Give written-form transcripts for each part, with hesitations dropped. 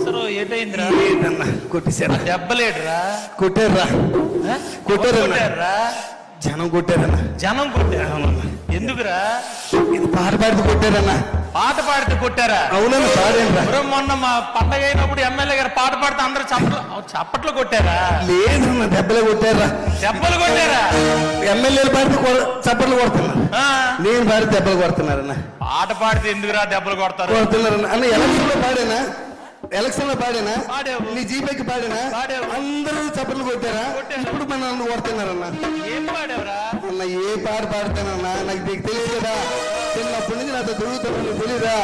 ఈశ్వరు ఏటైందిరా? ఏదన్నా కొట్టేశారా? దెబ్బలేడురా? కొట్టారా? కొట్టారా? జనం కొట్టారన్నా. జనం కొట్టారా? ఎందుకురా? ఇది పాట పాడితే కొట్టారన్నా. పాట పాడితే కొట్టారా? అవునన్నా పాడేనరా. మొన్న మా పండగ అయినప్పుడు ఎమ్మెల్యే గారు పాట పాడితే అందరూ చప్పట్లు కొట్టారా? లేదన్నా, దెబ్బలే కొట్టారా. దెబ్బలు కొట్టారా? ఎమ్మెల్యేలు పాడితే చప్పట్లు కొడుతున్నారు, నేను పాడితే దెబ్బలు కొడుతున్నారన్నా. పాట పాడితే ఎందుకురా దెబ్బలు కొడతారు? కొడుతున్నారన్నా. అన్న ఎలక్షన్ లో పాడేనా? ఎలక్షన్ లో పాడేనా? నీ జీపేకి పాడేనా? అందరూ చప్పట్లు కొట్టారా? ఇప్పుడు మన నన్ను కొడుతున్నారన్నా. ఏం పాడావురా? అన్న ఏ పాట పాడతానన్నా, నాకు తెలుసు కదా, చిన్నప్పటి నుంచి నాతో తిరుగుతున్నా, తెలీదా?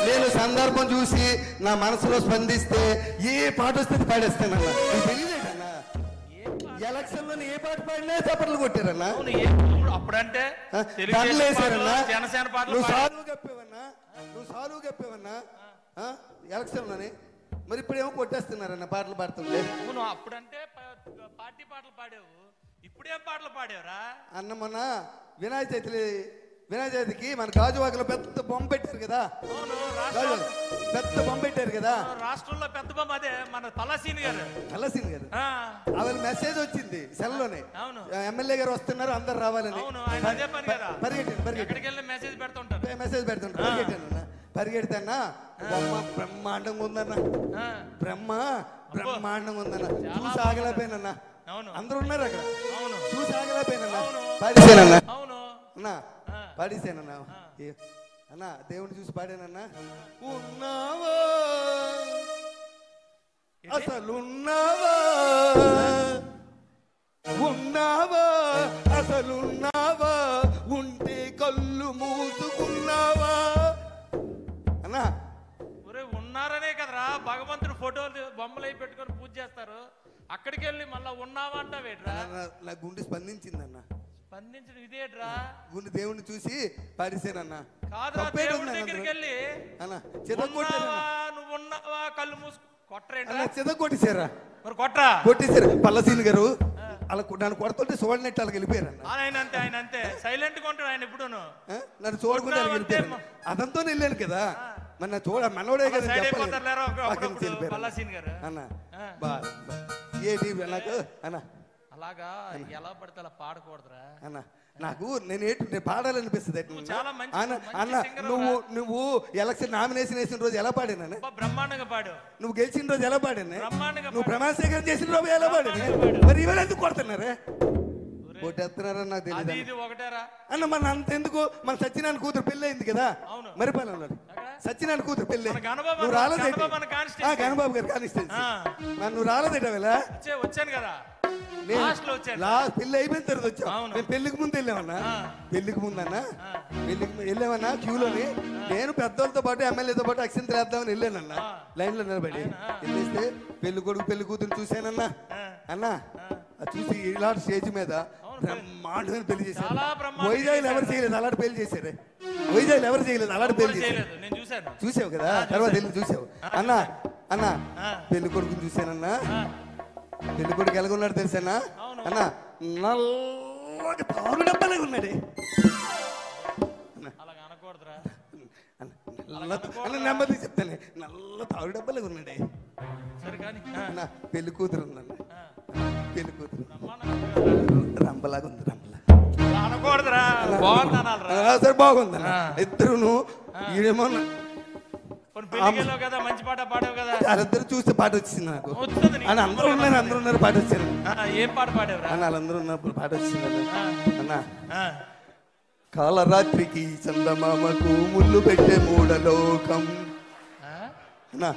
నేను సందర్భం చూసి నా మనసులో స్పందిస్తే ఏ పాట వస్తే పాడేస్తానన్నా. నీకు తెలియదేటన్నా, ఎలక్షన్ లో ఏ పాట పాడినా చప్పట్లు కొట్టారన్నా. అప్పుడంటే వేసారన్నా. జనసేన పాటలు నువ్వు సాలువు కప్పేవన్నా ఎలక్షన్ లోని. మరి ఇప్పుడేమో కొట్టేస్తున్నారన్న పాటలు పాడుతుంటే. నువ్వు అప్పుడంటే పార్టీ పాటలు పాడావు, ఇప్పుడేం పాటలు పాడావురా? అన్న మొన్న వినాయక చవితికి మన గాజువాకలో పెద్ద బొమ్మ పెట్టారు కదా. పెద్ద బొమ్మ పెట్టారు కదా రాష్ట్రంలో. పెద్ద బొమ్మ అదే మన తలసీన్ గారు. ఆవిడ మెసేజ్ వచ్చింది సెల్లోనే, ఎమ్మెల్యే గారు వస్తున్నారు, అందరు రావాలని. మెసేజ్ పెడుతుంటారు. పరిగెడతానా బొమ్మ బ్రహ్మాండంగా ఉందన్న. బ్రహ్మాండంగా ఉందన్న. చూసి ఆగలేకపోయినన్నా. అందరూ ఉన్నారు అక్కడ, చూసి ఆగలేకపోయినన్నా. పాడేసానన్నా. అన్నా పాడేసానన్నా. అన్నా దేవుని చూసి పాడానన్నా. ఉన్నావా అసలున్నావా, ఉన్నావా అసలున్నావా, ఉంటే కళ్ళు మూసుకున్నావా అన్నా. ఉన్నారనే కదరా భగవంతుడు ఫోటోలు బొమ్మలు అయి పెట్టుకొని పూజ చేస్తారు. అక్కడికి వెళ్ళి మళ్ళా ఉన్నావా అంటావేట్రా? నా గుండె స్పందించిందన్న. స్పందించడం ఇదేట్రా? గుండె దేవుణ్ణి చూసి పాడిసేనన్నా. కాదురా, దేవుడి దగ్గరికి వెళ్ళి నువ్వు ఉన్నావా కళ్ళు మూసుకు కొట్టరేంట్రా? కొట్టేశారా? మరి కొట్టరా? కొట్టేశారు. పల్లసీని గారు అలా నన్ను కొడుతుంటే చూడనట్టు వాళ్ళకి వెళ్ళిపోయారు. ఆయన అంతే సైలెంట్ గా ఉంటాడు ఆయన. ఇప్పుడు నన్ను చూడకుండా వెళ్ళిపోయారు. అదంతా వెళ్ళాను కదా, మన చూడ మనోడే కదా అన్న. ఏంటి నాకు అన్న అలాగా ఎలా పడితే అలా పాడకూడదురా అన్న. నాకు నేను పాడాలనిపిస్తుంది అన్న. నువ్వు ఎలక్షన్ నామినేషన్ వేసిన రోజు ఎలా పాడాను? బ్రహ్మాండంగా పాడు. నువ్వు గెలిచిన రోజు ఎలా పాడాను? నువ్వు ప్రమాణ స్వీకారం చేసిన రోజు ఎలా పాడాను? మరి ఇవాళ ఎందుకు కొడుతున్నారే? కొట్టేస్తున్నారని నాకు తెలియదు అన్న. మన అంత ఎందుకు, మన సత్యనారాయణ కూతురు పెళ్ళి అయింది కదా మరిపాలెంలో. సత్యనారాయణ కూతురు పెళ్ళి నువ్వు రాలేదే? గణబాబు గారు కానిస్టెన్సీ. నువ్వు రాలేదేట వేళ? వచ్చాను కదా, పెళ్లి అయిపోయిన తర్వాత వచ్చావు. నేను పెళ్లికి ముందు వెళ్ళామన్నా. పెళ్లికి ముందన్నా వెళ్ళామన్నా క్యూలోని. నేను పెద్దోళ్ళతో పాటు ఎమ్మెల్యేతో పాటు అక్షంతలు వేద్దామని వెళ్ళానన్నా. లైన్ లో నిలబడి వెళ్ళేస్తే పెళ్లి కొడుకు పెళ్లి కూతురు చూశానన్నా. అన్నా చూసి ఇలాంటి స్టేజ్ మీద బ్రహ్మాండమైన పెళ్లి చేశారు. వైజాగ్లో ఎవరు చేయలేదు అలాంటి పెళ్లి చేశారే. వైజాగ్లో ఎవరు చేయలేదు అలాంటి పెళ్లి చేశారు. చూసావు కదా, తర్వాత వెళ్ళి చూసావు అన్నా. అన్నా పెళ్లి కొడుకుని చూశానన్నా. పెళ్లి కొడుకు ఎలాగున్నాడు తెలుసానా అన్న? నల్లగా తారు డబ్బాలాగా ఉన్నాడే. నెమ్మది చెప్తానే, నల్ల తారు డబ్బాలాగా ఉన్నాడే అన్న. పెళ్లి కూతురు ఉందన్న. పెళ్లి కూతురు రంపలాగా ఉంది. సరే బాగుందన్న. ఇద్దరును ఈడేమో వాళ్ళిద్దరు చూస్తే పాట వచ్చింది నాకు. అందరూ ఉన్నారు పాట వచ్చారు. ఏం పాట పాడారు? వాళ్ళందరూ ఉన్నప్పుడు పాట వచ్చింది అన్న. కాలరాత్రికి చందమామకు ముళ్ళు పెట్టే మూడలోకం అన్నా.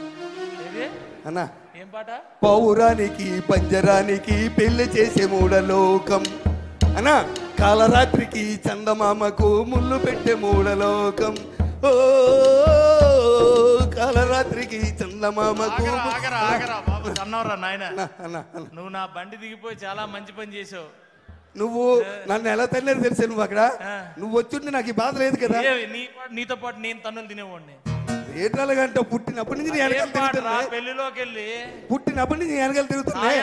ఏం పాట? పౌరానికి పంజరానికి పెళ్లి చేసే మూడలోకం అన్నా. కాలరాత్రికి చందమామకు ముళ్ళు పెట్టే మూడలోకం. ఓ కాలరాత్రికి చందమామకు. నువ్వు నా బండి దిగిపోయి చాలా మంచి పని చేసావు. నువ్వు నన్ను ఎలా తల్లేదు తెలుసా? నువ్వు అక్కడ నువ్వు వచ్చుంటే నాకు ఈ బాధ లేదు కదా. నీతో పాటు నేను తన్నులు తినేవాడిని. ఏటాలంటే పుట్టినప్పటి నుంచి పెళ్లిలోకి వెళ్ళి పుట్టినప్పటి నుంచి వెనకాల తిరుగుతున్నాయి.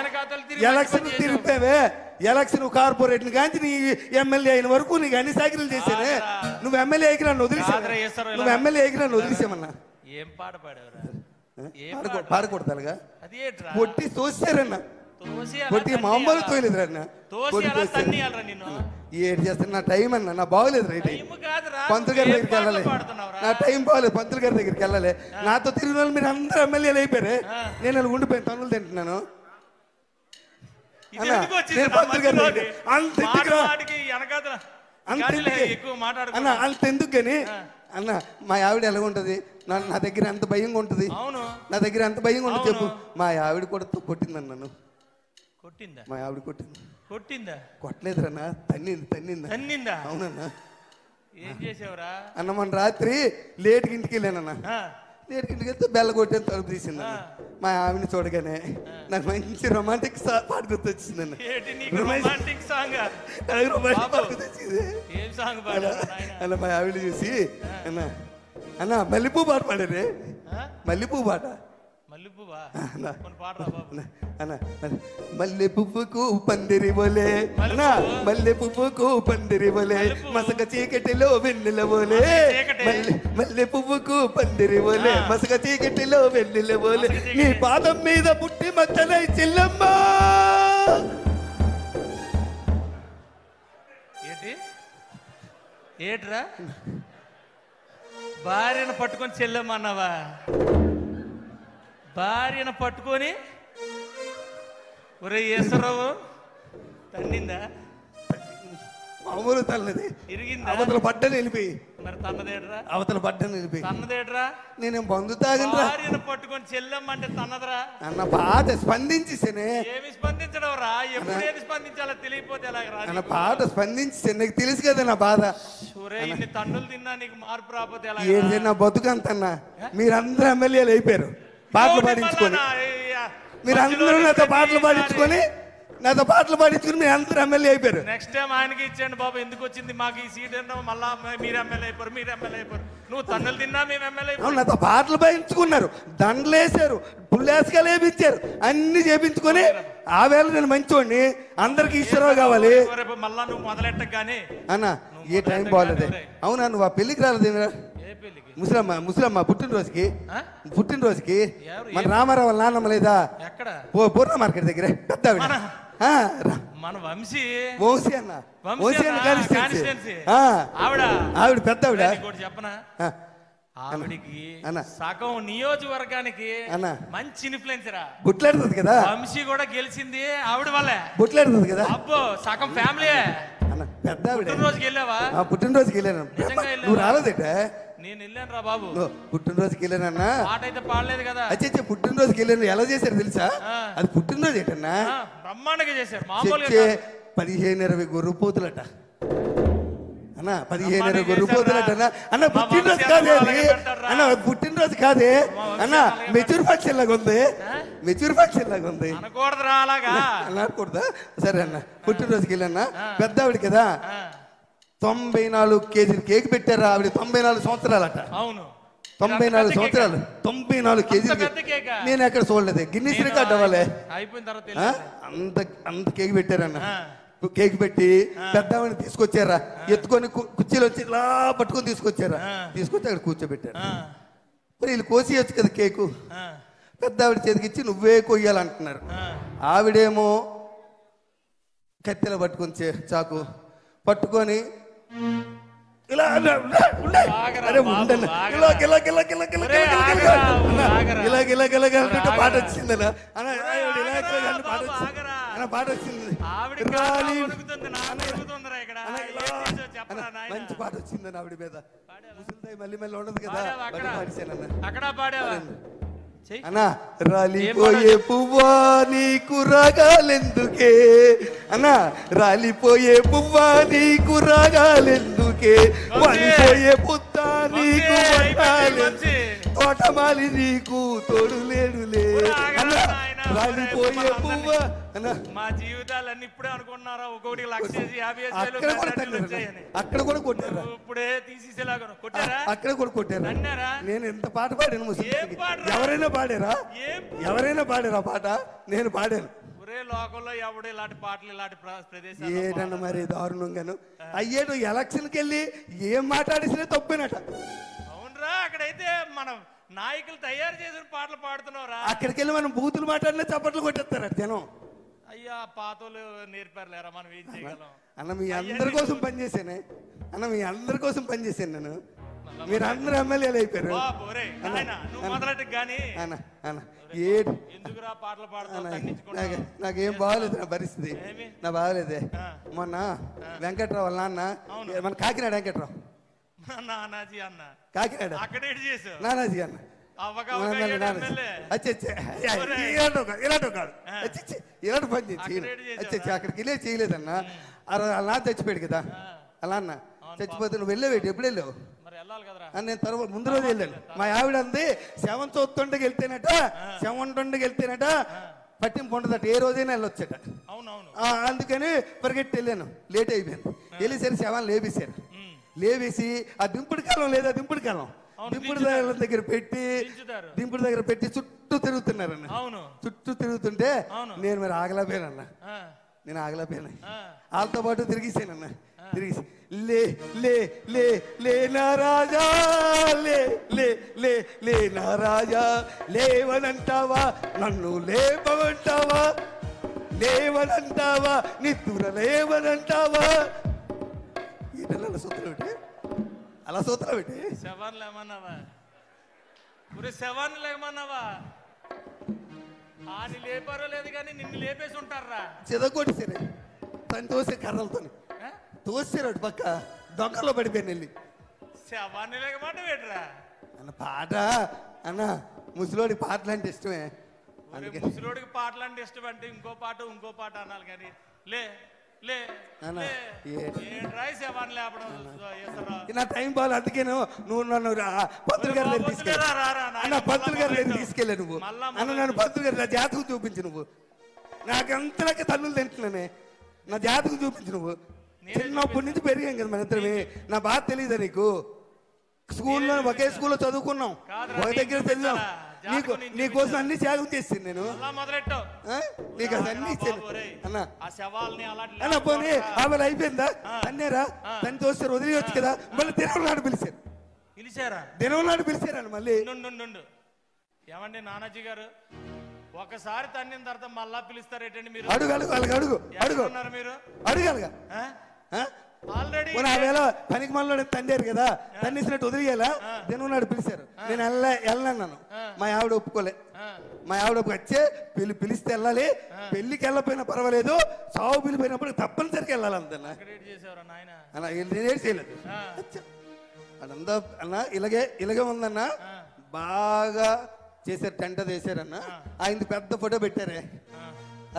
ఎలక్షన్ తిరిగిపోయావే. ఎలక్షన్ కార్పొరేట్ కాంచి నీ ఎమ్మెల్యే అయిన వరకు నీకు అన్ని సాకిరీలు చేశానే. నువ్వు ఎమ్మెల్యే అయికి నన్ను వదిలేసావు. నువ్వు ఎమ్మెల్యే అయికి నన్ను వదిలేసామన్నా. ఏం పాట పాడేవరా? పాడకూడతాలుగా అది ఏంట్రా కొట్టి తోసారన్న కొట్టి మామూలు తోయలేదురన్న ఏడు చేస్తాను నా టైం అన్న నా బాగోలేదు రైట్ పంతులు గారి దగ్గరికి వెళ్ళాలి నా టైం బాగోలేదు పంతులు గారి దగ్గరికి వెళ్ళాలి నాతో తిరిగిన వాళ్ళు మీరు అందరూ ఎమ్మెల్యేలు అయిపోయారు నేను అలా ఉండిపోయాను తనులు తింటున్నాను నేను పంతులు గారి దగ్గర అన్న అంతెందుకు కానీ అన్న మా ఆవిడ ఎలా ఉంటది నా దగ్గర ఎంత భయంగా ఉంటది నా దగ్గర ఎంత భయంగా ఉంటుంది చెప్పు మా ఆవిడ కూడా కొట్టిందన్న నన్ను కొట్టిందా మా ఆవిడ కొట్టిందా కొట్టలేదురన్నా తన్నిందా అవునన్నా ఏం చేసావురా అన్న మన రాత్రి లేట్కి ఇంటికి వెళ్ళానన్నా లేట్కి ఇంటికి వెళ్తే బెల్ల కొట్టాను తలుపు తీసింది మా ఆవిడని చూడగానే నాకు మంచి రొమాంటిక్ పాట గుర్తొచ్చిందన్న అన్న మా ఆవిడ చూసి అన్న మల్లెపూ పాట పాడారే మల్లెపూ పాట మల్లె పువ్వుకు పందిరి బోలే మల్లె పువ్వుకు పందిరి బోలే మసక చీకటిలో వెన్నెల బోలే మల్లె పువ్వుకు పందిరి బోలే మసక చీకటిలో వెన్నెల బోలే నీ పాదం మీద పుట్టి మచ్చలై చెల్లమ్మా ఏట్రా భార్యను పట్టుకొని చెల్లమ్మన్నావా భార్యను పట్టుకొని ఒరే ఈశ్వరరావు తన్నిందా మామూలు తల్లది ఇరిగిందా అవతల పడ్డని వెళ్ళిపోయి మరి తన్నదేట్రా అవతల పడ్డని వెళ్ళిపోయి తన్నదేట్రా నేనేం బంధు తాగను భార్యను పట్టుకొని చెల్లమ్మంటే తన్నదరా అన్న పాట స్పందించేసేనే ఏమి స్పందించడం రా ఎప్పుడేది స్పందించాలో తెలియపోతే ఎలాగ అన్న పాట స్పందించేసే నీకు తెలుసు కదా నా బాధ ఒరే ఇన్ని తన్నులు తిన్నా నీకు మార్పు రాకపోతే ఎలా ఏంటి నా బతుకంతన్నా మీరందరూ ఎమ్మెల్యేలు అయిపోయారు పాటలు పాడించుకొని మీరందరూ నాతో పాటలు పాడించుకొని మీరు అందరూ ఎమ్మెల్యే అయిపోయారు నెక్స్ట్ టైం ఆయనకి ఇచ్చేయండి బాబు ఎందుకు వచ్చింది మాకు ఈ సీట్ అంటే మళ్ళా మీరు ఎమ్మెల్యే అయిపోరు నువ్వు తన్నులు తిన్నా మేము ఎమ్మెల్యే అయిపోయారు నాతో పాటలు పాడించుకున్నారు దండలు వేసారు పుల్లేసుకాలు వేపించారు అన్ని చేపించుకొని ఆ వేళ నేను మంచోడిని అందరికి ఈశ్వరరావు కావాలి మళ్ళా నువ్వు మొదలెట్టగానే అన్న ఏ టైం బాగోలేదే అవునా నువ్వు ఆ పెళ్లికి రాలేదు ముసలమ్మ పుట్టినరోజుకి మన రామారావు నాన్నమ్మ లేదా పూర్ణ మార్కెట్ దగ్గర పెద్ద మన వంశీ అన్న ఆవిడ పెద్ద చెప్పనా ఆవిడికి సగం నియోజకవర్గానికి మంచి ఇన్ఫ్లుయెన్సర్ బుట్లాడుతుంది కదా వంశీ కూడా గెలిచింది ఆవిడ వల్లే బుట్లాడుతుంది కదా అబ్బో సగం ఫ్యామిలీ పెద్ద పుట్టినరోజుకి వెళ్ళావా పుట్టినరోజుకి వెళ్ళాను నువ్వు రాలేదేట నేను వెళ్ళాను రా బాబు పుట్టినరోజుకి వెళ్ళానన్నా పాట అయితే పాడలేదు కదా అచ్చే పుట్టినరోజుకి వెళ్ళాను ఎలా చేశారు తెలుసా అది పుట్టినరోజు ఏంటన్నా బ్రహ్మాండంగా చేశారు మామూలుగా 15-20 గొర్రెపోతులట అన్న 15-20 గొర్రెపోతులట అన్న పుట్టినరోజు కాదే అది అన్న పుట్టినరోజు కాదే అన్న మెచ్యూర్ ఫంక్షన్ లాగా ఉంది అనకూడదురా అలాగా అనకూడదా సరే అన్న పుట్టినరోజుకి వెళ్ళాన్నా పెద్ద ఆవిడ కదా 94 కేజీలు కేక్ పెట్టారా ఆవిడ 94 సంవత్సరాలట అవును 94 సంవత్సరాలు 94 కేజీలు నేను ఎక్కడ చూడలేదు గిన్నీస్ రికార్డ్ అవ్వాలి అయిపోయిన తర్వాత అంత కేక్ పెట్టారన్న కేక్ పెట్టి పెద్దవాడిని తీసుకొచ్చారా ఎత్తుకొని కుర్చీలో వచ్చి ఇలా పట్టుకొని తీసుకొచ్చి అక్కడ కూర్చోబెట్టారు మరి వీళ్ళు కోసేయచ్చు కదా కేకు పెద్ద ఆవిడ చేతికి ఇచ్చి నువ్వే కొయ్యాలంటున్నారు ఆవిడేమో కత్తెల పట్టుకొని చాకు పట్టుకొని ఇలా పాట వచ్చిందన్న పాట వచ్చింది మంచి పాట వచ్చిందని ఆవిడ మీద మళ్ళీ ఉండదు కదా అక్కడ పాడేవా అన్నా రాలిపోయే పువ్వా నీకు రాగాలెందుకే అన్నా రాలిపోయే పువ్వా నీకు రాగాలెందుకే వాలిపోయే పుత్త నీకు తోటమాలి నీకు తోడు లేడులే రాలిపోయే పువ్వా మా జీవితాలన్నీ ఇప్పుడే అనుకున్నారా ఒక్కొక్కటి 1,50,000 అక్కడ కూడా కొట్టారు ఇప్పుడే తీసేసేలాగా కొట్టారా అక్కడ కూడా కొట్టారు అన్నారా నేను ఎంత పాట పాడాను ఎవరైనా పాడారా పాట నేను పాడాను ఒరే లోకంలో ఎవడు ఇలాంటి పాటలు ఇలాంటి ప్రదేశాలు ఏదన్నా మరి దారుణంగాను అయ్యేడు ఎలక్షన్కి వెళ్ళి ఏం మాట్లాడేసినా తప్పేనట అవునరా అక్కడైతే మనం నాయకులు తయారు చేసిన పాటలు పాడుతున్నావురా. అక్కడికి వెళ్ళి మనం బూతులు మాట్లాడినా చప్పట్లు కొట్టేస్తారు జనం. అయ్యా పాతోలు నేర్పారులేరా, మనం ఏం చేయగలం. అన్న మీ అందరి కోసం పనిచేసానే, అన్న మీ అందరి కోసం పనిచేశాను నేను. మీరు అందరు ఎమ్మెల్యేలు అయిపోయారు. నువ్వు మొదలెట్టు గానీ అన్న అన్న ఎందుకురా పాటలు పాడుతున్నావు? నాకేం బాగలేదు నా పరిస్థితి, నా బాగలేదే. మొన్న వెంకట్రావు వాళ్ళ నాన్న, మన కాకినాడ వెంకట్రావు నానాజీ అన్న, కాకినాడ అక్కడే చేసావు నానాజీ అన్న, ఇలాంటి పని చేసి అక్కడికి వెళ్ళే చేయలేదన్న. అలా చచ్చిపోయాడు కదా అలా అన్న, చచ్చిపోతే నువ్వు వెళ్ళేవేటి, ఎప్పుడు వెళ్ళావు? నేను తర్వాత ముందు రోజు వెళ్ళాను. మా ఆవిడ అంది శవం చూస్తుండకి వెళ్తేనట, శవం ఉండకి వెళ్తేనట పట్టింపు ఉండదట, ఏ రోజైనా వెళ్ళొచ్చట. అందుకని పరిగెట్టి వెళ్ళాను, లేట్ అయిపోయింది. వెళ్ళేసరి శవాన్ని లేపేశారు. లేవేసి ఆ దింపుడు కాలం లేదా, దింపుడు కాలం దింపుడు దగ్గర పెట్టి చుట్టూ తిరుగుతున్నారన్న. చుట్టూ తిరుగుతుంటే నేను మరి ఆగలేకపోయానన్న, నేను ఆగలేకపోయాను. వాళ్ళతో పాటు తిరిగిసానన్న. తిరిగి లే లే లే లే నా రాజా, లే లే లే లే నా రాజా, లేవనంటావా నన్ను లేపమంటావా, లేవనంటావా నిద్ర లేవనంటావా. అలా సూత్రం పెట్టి, అలా సూత్రం పెట్టి శవాన్ని లేమన్నావా, శవాన్ని లేమన్నావా? ఆని లేపారో లేదు కానీ నిన్ను లేపేసి ఉంటారా. చెదగొట్టేసారు తను తోసే కర్రలతో, తోసారు అటు పక్క దొంగలో పడిపోయాను వెళ్ళి. శవాన్ని లేకమాట వేటరా అన్న పాట అన్న, ముసలోడికి పాటలు అంటే ఇష్టమే. ముసలోడికి పాటలు అంటే ఇష్టం అంటే ఇంకో పాట అనాలి కానీ లే లే నా టైం బాగా. అందుకేను నువ్వు నన్ను పంతులు గారి దగ్గర తీసుకెళ్ళా, పంతులు గారి దగ్గర తీసుకెళ్ళా నువ్వు అన్న, నన్ను పంతులు గారి నా జాతకం చూపించు నువ్వు. నాకంతలాగా తల్లులు తింటున్నానే, నా జాతకం చూపించు నువ్వు. చిన్నప్పటి నుంచి పెరిగాం కదా మన ఇద్దరమే, నా బాధ తెలియదా నీకు? స్కూల్లో ఒకే స్కూల్లో చదువుకున్నాం, ఒక దగ్గర చదివాం. నీకోసం అన్ని త్యాగం చేసింది నేను, నీకు అది అన్ని ఇచ్చాను అన్న. అన్న పోనీ ఆమె అయిపోయిందా అన్నేరా, తను చూస్తారు వదిలేయచ్చు కదా. మళ్ళీ దినం నాడు పిలిచారు, దినం నాడు పిలిచారని మళ్ళీ. ఏమండి నానాజీ గారు, ఒకసారి తన్నిన తర్వాత మళ్ళా పిలుస్తారేటండి మీరు? అడుగు అడుగు అడుగు అడుగు అడుగు మీరు అడగాలిగా. ఆవేళ పనికి మనలో తండారు కదా, తన్నేసినట్టు వదిలేయాలా? దినం నాడు పిలిచారు, నేను వెళ్ళన్నాను. మా ఆవిడ ఒప్పుకోలే. మా ఆవిడ వచ్చే పిలిస్తే వెళ్ళాలి, పెళ్లికి వెళ్ళకపోయినా పర్వాలేదు, సాగు పిలిపోయినప్పుడు తప్పనిసరికి వెళ్ళాలి అంతన్నా. అలా నేనేం చేయలేదు అదంతా అన్న. ఇలాగే ఉందన్న, బాగా చేశారు, టెంట చేశారన్న. ఆయనది పెద్ద ఫోటో పెట్టారే,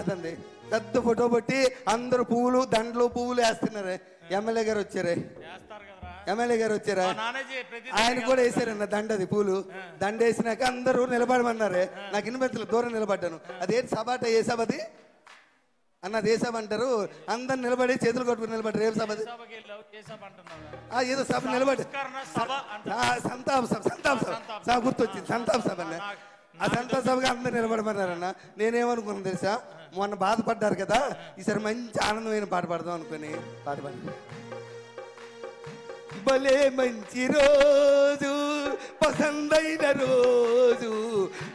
అదండి పెద్ద ఫోటో పెట్టి అందరు పువ్వులు దండలు పువ్వులు వేస్తున్నారే. ఎమ్మెల్యే గారు వచ్చారా, ఆయన కూడా వేసారన్న దండది పూలు. దండ వేసినాక అందరూ నిలబడమన్నారే. నాకు ఇన్వెంతలు దూరం నిలబడ్డాను. అదేంటి సభ అంటే ఏ సభ అది అన్న? ఏ సభ అంటారు? అందరు నిలబడి చేతులు కొట్టుకుని నిలబడ్డారు. ఏం సభ అది? ఏదో సభ నిలబడి సంతాప సభ, సంతాప సభ గుర్తొచ్చింది, సంతాప సభ అన్న. ఆ సంతాప సభగా అందరు నిలబడమన్నారన్న. నేనేమనుకున్నాను తెలుసా, మొన్న బాధపడ్డారు కదా, ఈసారి మంచి ఆనందమైన పాట పాడదాం అనుకుని పాట పాడాను. భలే మంచి రోజు, పసందైన రోజు,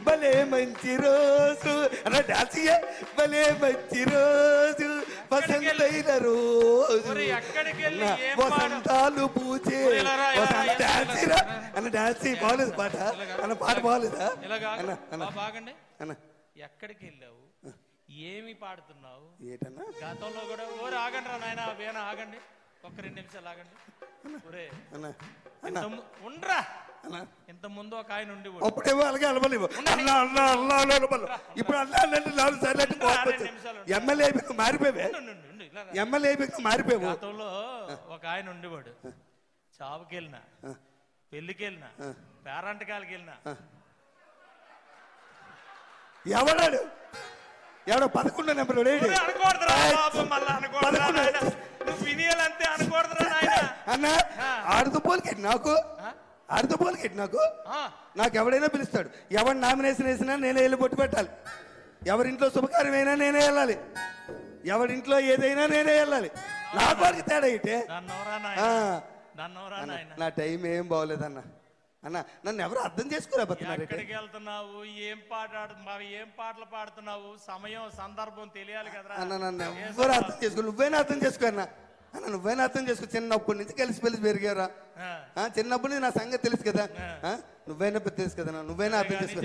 భలే మంచి రోజు అన్న డాన్సియే. భలే మంచి రోజు, పసందైన రోజు, వసంతాలు పూచే డాన్సీరా అన్న. డాన్సీ బాగలేదు పాట అన్న, పాట బాగలేదా అన్న? అన్న ఎక్కడికి వెళ్ళావు, ఏమి పాడుతున్నావు ఏటన్నా? గతంలో కూడా ఆగండి రా నాయన, వేనా ఆగండి, ఒక్క 2 నిమిషాలు ఆగండి. ఉండరా, ఇంత ముందు ఒక ఆయన ఉండి అప్పుడేమో అలాగే అలవలేవు, అన్నా అన్నా అన్నా అలవలు. ఇప్పుడు అన్నా 4 సార్లు ఎమ్మెల్యే మారిపోయావే, ఎమ్మెల్యే మారిపోయావు. గతంలో ఒక ఆయన ఉండేవాడు, చావుకి వెళ్ళినా, పెళ్లికి వెళ్ళినా, పేరంటకాలకి వెళ్ళినా. ఎవడాడు? ఎవడో 11 నెంబర్ అన్న. ఆడుతుపోలికెట్టి నాకు, ఆడుతుపోలికెట్టి నాకు ఎవడైనా పిలుస్తాడు. ఎవరు నామినేషన్ వేసినా నేనే వెళ్ళి బొట్టు పెట్టాలి. ఎవరింట్లో శుభకార్యమైనా నేనే వెళ్ళాలి, ఎవరింట్లో ఏదైనా నేనే వెళ్ళాలి. నాకు వారికి తేడా ఇటే. నా టైం ఏం బాగోలేదన్న, అన్న నన్ను ఎవరు అర్థం చేసుకోలేకపోతున్నారు. ఎక్కడికి వెళ్తున్నావు, ఏం పాటలు పాడుతున్నావు, సమయం సందర్భం తెలియాలి కదా అన్న. నన్ను ఎవరు అర్థం చేసుకో, నువ్వైనా అర్థం చేసుకో అన్న. అన్న నువ్వైనా అర్థం చేసుకో. చిన్నప్పటి నుంచి కలిసి పెరిగారా, చిన్నప్పటి నుంచి నా సంగతి తెలుసు కదా, నువ్వైనా తెలుసు కదా, నువ్వైనా అర్థం చేసుకో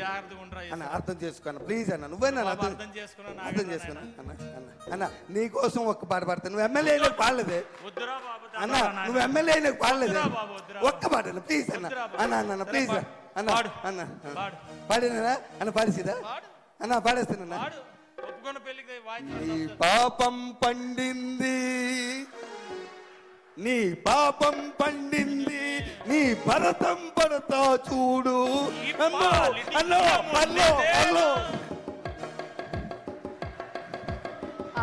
అన్న. అర్థం చేసుకో అన్న ప్లీజ్ అన్న. నువ్వైనా అర్థం చేసుకున్నా అన్న. అన్న నీ కోసం ఒక్క పాట పాడతా. నువ్వు ఎమ్మెల్యే అయినకు పాడలేదే అన్న, నువ్వు ఎమ్మెల్యే అయినకు పాడలేదే ఒక్క పాట అన్న ప్లీజ్ అన్న. అన్న అన్న ప్లీజ్ అన్న. అన్న పాడినా అన్న, పాడేసిదా అన్న, పాడేస్తానన్నా. నీ పాపం పండింది, నీ పాపం పండింది, నీ భరతం పడతా చూడు. అన్నో అన్నో అన్నో అన్నో.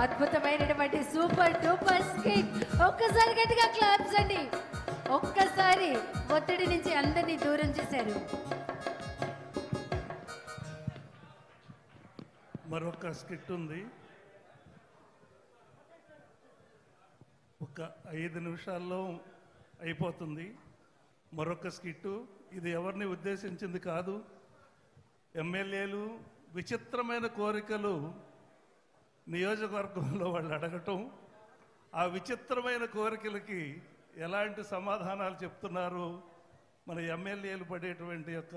అద్భుతమైనటువంటి సూపర్ డూపర్ స్కిట్. ఒక్కసారి గట్టిగా క్లాప్స్ అండి. ఒక్కసారి ఒత్తిడి నుంచి అందరినీ దూరం చేశారు. మరొక స్కిట్ ఉంది, ఒక 5 నిమిషాల్లో అయిపోతుంది. మరొక స్కిట్టు, ఇది ఎవరిని ఉద్దేశించింది కాదు. ఎమ్మెల్యేలు విచిత్రమైన కోరికలు నియోజకవర్గంలో వాళ్ళు అడగటం, ఆ విచిత్రమైన కోరికలకి ఎలాంటి సమాధానాలు చెప్తున్నారు మన ఎమ్మెల్యేలు పడేటువంటి యొక్క